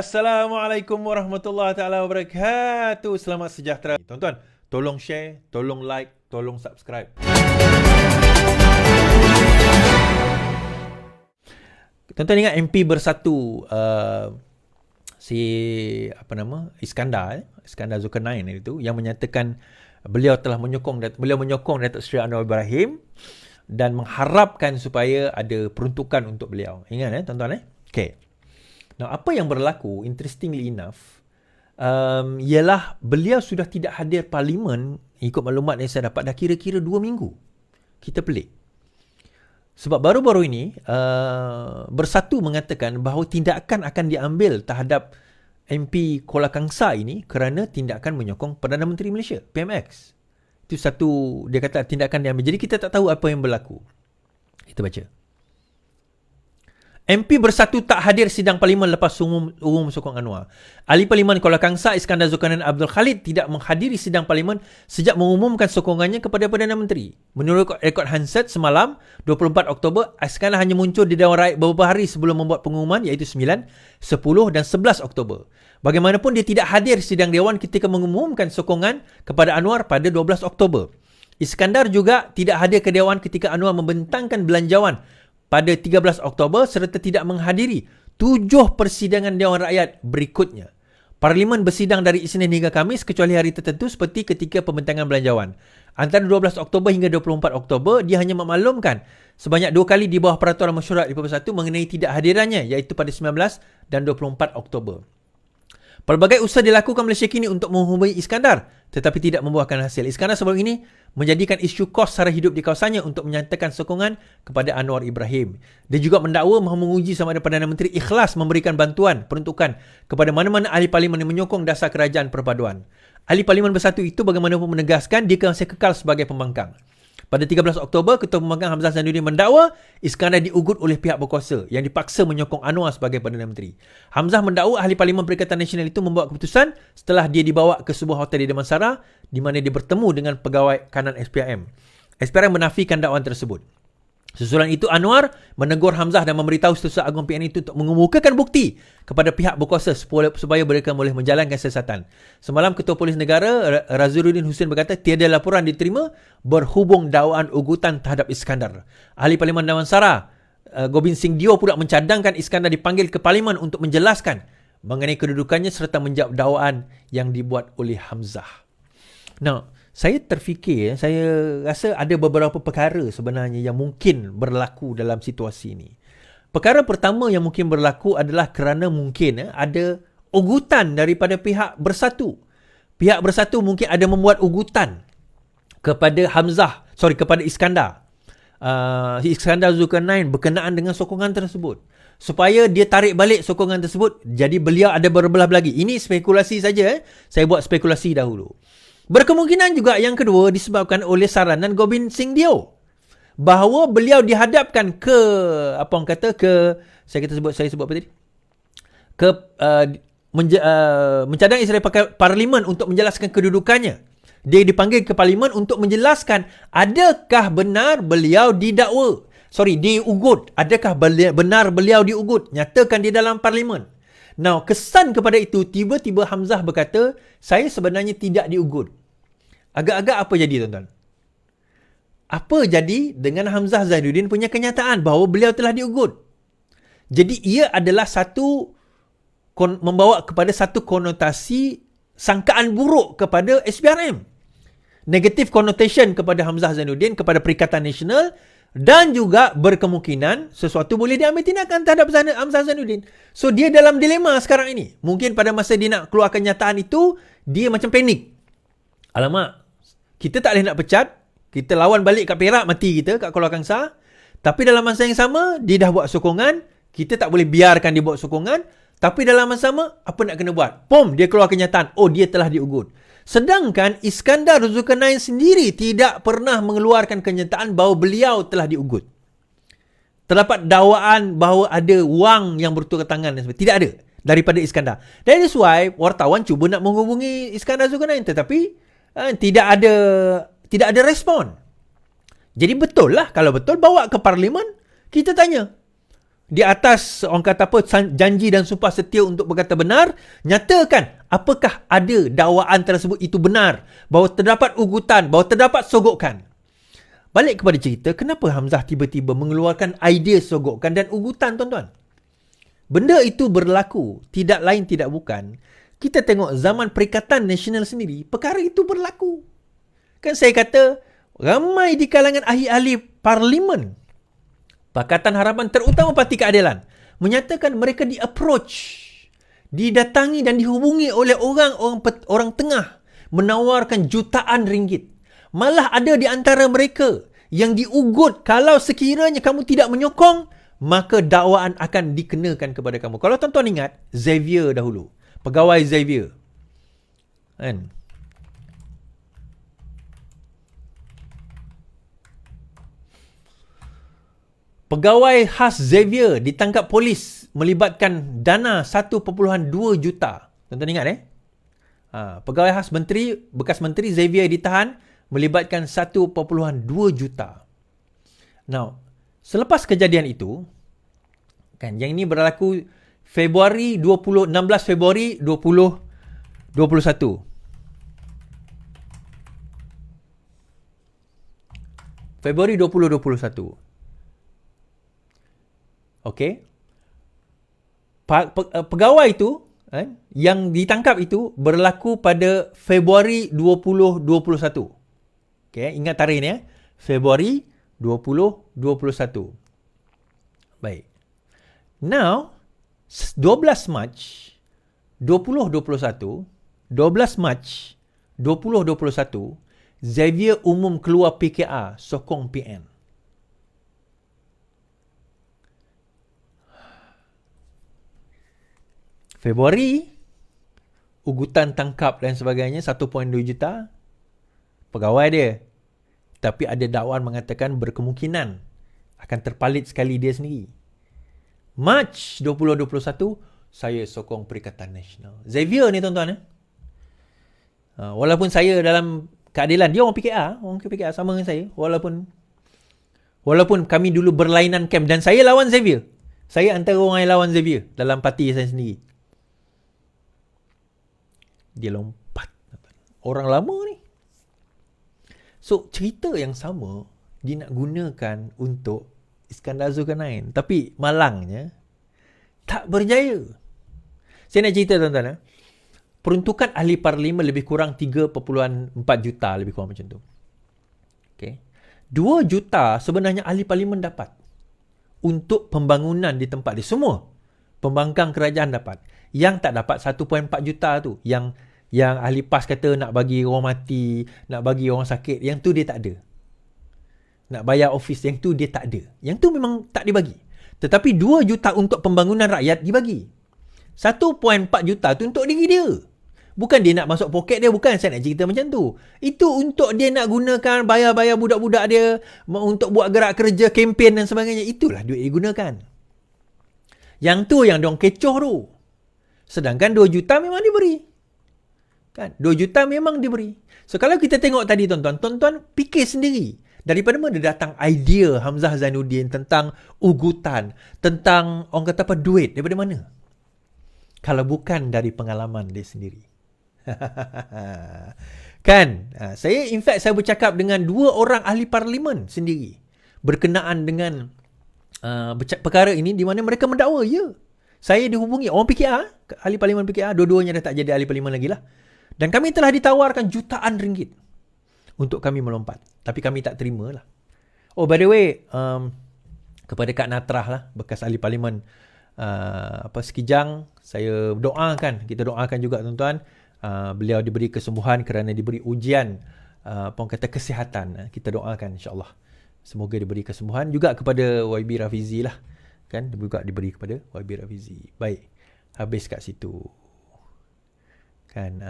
Assalamualaikum warahmatullahi taala wabarakatuh. Selamat sejahtera. Tuan-tuan, tolong share, tolong like, tolong subscribe. Tuan-tuan ingat MP Bersatu Iskandar Zulkarnain itu yang menyatakan beliau menyokong Datuk Seri Anwar Ibrahim dan mengharapkan supaya ada peruntukan untuk beliau. Ingat tuan-tuan Okey. Now, apa yang berlaku, interestingly enough, ialah beliau sudah tidak hadir parlimen, ikut maklumat yang saya dapat, dah kira-kira 2 minggu. Kita pelik. Sebab baru-baru ini, Bersatu mengatakan bahawa tindakan akan diambil terhadap MP Kuala Kangsar ini kerana tindakan menyokong Perdana Menteri Malaysia, PMX. Itu satu, dia kata tindakan diambil. Jadi kita tak tahu apa yang berlaku. Kita baca. MP Bersatu tak hadir sidang parlimen lepas umum sokong Anwar. Ahli Parlimen Kuala Kangsar Iskandar Zulkarnain Abdul Khalid tidak menghadiri sidang parlimen sejak mengumumkan sokongannya kepada Perdana Menteri. Menurut rekod Hansard semalam, 24 Oktober, Iskandar hanya muncul di Dewan Rakyat beberapa hari sebelum membuat pengumuman iaitu 9, 10 dan 11 Oktober. Bagaimanapun dia tidak hadir sidang Dewan ketika mengumumkan sokongan kepada Anwar pada 12 Oktober. Iskandar juga tidak hadir ke Dewan ketika Anwar membentangkan belanjawan pada 13 Oktober serta tidak menghadiri 7 persidangan Dewan Rakyat berikutnya. Parlimen bersidang dari Isnin hingga Khamis kecuali hari tertentu seperti ketika pembentangan belanjawan. Antara 12 Oktober hingga 24 Oktober, dia hanya memaklumkan sebanyak 2 kali di bawah peraturan mesyuarat di Perbesatu mengenai tidak hadirannya iaitu pada 19 dan 24 Oktober. Pelbagai usaha dilakukan Malaysia kini untuk menghubungi Iskandar tetapi tidak membuahkan hasil. Iskandar sebelum ini menjadikan isu kos sara hidup di kawasannya untuk menyatakan sokongan kepada Anwar Ibrahim. Dia juga mendakwa mahu menguji sama ada Perdana Menteri ikhlas memberikan bantuan peruntukan kepada mana-mana ahli parlimen yang menyokong dasar kerajaan perpaduan. Ahli Parlimen Bersatu itu bagaimanapun menegaskan dia masih kekal sebagai pembangkang. Pada 13 Oktober, Ketua Pembangkang Hamzah Zainuddin mendakwa Iskandar diugut oleh pihak berkuasa yang dipaksa menyokong Anwar sebagai Perdana Menteri. Hamzah mendakwa Ahli Parlimen Perikatan Nasional itu membuat keputusan setelah dia dibawa ke sebuah hotel di Damansara di mana dia bertemu dengan pegawai kanan SPRM. SPRM menafikan dakwaan tersebut. Susulan itu, Anwar menegur Hamzah dan memberitahu Setiausaha Agung PN itu untuk mengemukakan bukti kepada pihak berkuasa supaya mereka boleh menjalankan siasatan. Semalam, Ketua Polis Negara Raziruddin Hussein berkata tiada laporan diterima berhubung dakwaan ugutan terhadap Iskandar. Ahli Parlimen Damansara Gobind Singh Dio pula mencadangkan Iskandar dipanggil ke Parlimen untuk menjelaskan mengenai kedudukannya serta menjawab dakwaan yang dibuat oleh Hamzah. Now, saya terfikir, saya rasa ada beberapa perkara sebenarnya yang mungkin berlaku dalam situasi ini. Perkara pertama yang mungkin berlaku adalah kerana mungkin ada ugutan daripada pihak Bersatu. Pihak Bersatu mungkin ada membuat ugutan kepada kepada Iskandar. Iskandar Zulkarnain berkenaan dengan sokongan tersebut. Supaya dia tarik balik sokongan tersebut, jadi beliau ada berbelah lagi. Ini spekulasi saja. Saya buat spekulasi dahulu. Berkemungkinan juga yang kedua disebabkan oleh saranan Gobind Singh Dio bahawa beliau dihadapkan ke mencadang isteri parlimen untuk menjelaskan kedudukannya. Dia dipanggil ke parlimen untuk menjelaskan adakah benar beliau diugut. Adakah benar beliau diugut? Nyatakan di dalam parlimen. Now, kesan kepada itu, tiba-tiba Hamzah berkata, saya sebenarnya tidak diugut. Agak-agak apa jadi, tuan-tuan? Apa jadi dengan Hamzah Zainuddin punya kenyataan bahawa beliau telah diugut? Jadi, ia adalah membawa kepada satu konotasi sangkaan buruk kepada SPRM. Negative connotation kepada Hamzah Zainuddin, kepada Perikatan Nasional, dan juga berkemungkinan sesuatu boleh diambil tindakan terhadap Hamzah Zainuddin. So, dia dalam dilema sekarang ini. Mungkin pada masa dia nak keluar kenyataan itu, dia macam panik. Alamak, kita tak boleh nak pecat. Kita lawan balik kat Perak, mati kita kat Kuala Kangsar. Tapi dalam masa yang sama, dia dah buat sokongan. Kita tak boleh biarkan dia buat sokongan. Tapi dalam masa sama, apa nak kena buat? Dia keluar kenyataan. Oh, dia telah diugut. Sedangkan Iskandar Zulkarnain sendiri tidak pernah mengeluarkan kenyataan bahawa beliau telah diugut. Terdapat dakwaan bahawa ada wang yang bertukar tangan dan sebagainya. Tidak ada daripada Iskandar. That is why wartawan cuba nak menghubungi Iskandar Zulkarnain tetapi tidak ada respon. Jadi betul lah, kalau betul bawa ke parlimen, kita tanya. di atas orang kata apa, janji dan sumpah setia untuk berkata benar, nyatakan apakah ada dakwaan tersebut itu benar, bahawa terdapat ugutan, bahawa terdapat sogokan. Balik kepada cerita, kenapa Hamzah tiba-tiba mengeluarkan idea sogokan dan ugutan, tuan-tuan? Benda itu berlaku, tidak lain tidak bukan. Kita tengok zaman Perikatan Nasional sendiri, perkara itu berlaku. Kan saya kata, ramai di kalangan ahli-ahli parlimen, Pakatan Harapan, terutama Parti Keadilan, menyatakan mereka di-approach, didatangi dan dihubungi oleh orang tengah, menawarkan jutaan ringgit. Malah ada di antara mereka yang diugut, kalau sekiranya kamu tidak menyokong, maka dakwaan akan dikenakan kepada kamu. Kalau tuan-tuan ingat, Xavier dahulu, pegawai Xavier, kan? Pegawai khas Xavier ditangkap polis melibatkan dana 1.2 juta. Tuan-tuan ingat pegawai khas menteri, bekas menteri Xavier ditahan melibatkan 1.2 juta. Now, selepas kejadian itu, kan, yang ini berlaku Februari 16 Februari 2021. Februari 2021. Okey. Pegawai itu yang ditangkap itu berlaku pada Februari 2021. Okey, ingat tarikh ni Februari 2021. Baik. Now 12 Mac 2021, 12 Mac 2021, Xavier umum keluar PKR sokong PN. Februari, ugutan tangkap dan sebagainya 1.2 juta, pegawai dia. Tapi ada dakwaan mengatakan berkemungkinan akan terpalit sekali dia sendiri. Mac 2021, saya sokong Perikatan Nasional. Xavier ni tuan-tuan. Walaupun saya dalam keadilan, dia orang PKR sama dengan saya. Walaupun kami dulu berlainan camp dan saya lawan Xavier. Saya antara orang yang lawan Xavier dalam parti saya sendiri. Dia lompat. Orang lama ni. So, cerita yang sama dia nak gunakan untuk Iskandar Zulkarnain. Tapi malangnya tak berjaya. Saya nak cerita tuan-tuan. Peruntukan ahli parlimen lebih kurang 3.4 juta, lebih kurang macam tu. Okay. 2 juta sebenarnya ahli parlimen dapat untuk pembangunan di tempat dia. Semua pembangkang kerajaan dapat. Yang tak dapat 1.4 juta tu, yang ahli PAS kata nak bagi orang mati, nak bagi orang sakit, yang tu dia tak ada. Nak bayar office, yang tu dia tak ada. Yang tu memang tak dibagi. Tetapi 2 juta untuk pembangunan rakyat dibagi. 1.4 juta tu untuk diri dia. Bukan dia nak masuk poket dia, bukan saya nak cerita macam tu. Itu untuk dia nak gunakan, bayar-bayar budak-budak dia, untuk buat gerak kerja, kempen dan sebagainya. Itulah duit dia gunakan. Yang tu yang diorang kecoh tu. Sedangkan 2 juta memang diberi. Kan? 2 juta memang diberi. So, kalau kita tengok tadi tuan-tuan fikir sendiri. Daripada mana datang idea Hamzah Zainuddin tentang ugutan, tentang orang kata apa, duit, daripada mana? Kalau bukan dari pengalaman dia sendiri. Kan? Saya bercakap dengan 2 orang ahli parlimen sendiri berkenaan dengan perkara ini, di mana mereka mendakwa, ya. Saya dihubungi orang PKR, ahli parlimen PKR, dua-duanya dah tak jadi ahli parlimen lagi lah. Dan kami telah ditawarkan jutaan ringgit untuk kami melompat. Tapi kami tak terima lah. Oh, by the way, kepada Kak Natrah lah, bekas ahli parlimen Sekijang, saya doakan, kita doakan juga tuan-tuan, beliau diberi kesembuhan kerana diberi ujian kata kesihatan. Kita doakan insyaAllah. Semoga diberi kesembuhan. Juga kepada YB Rafizi lah. Kan, juga diberi kepada YB Rafizi. Baik, habis kat situ. Kan,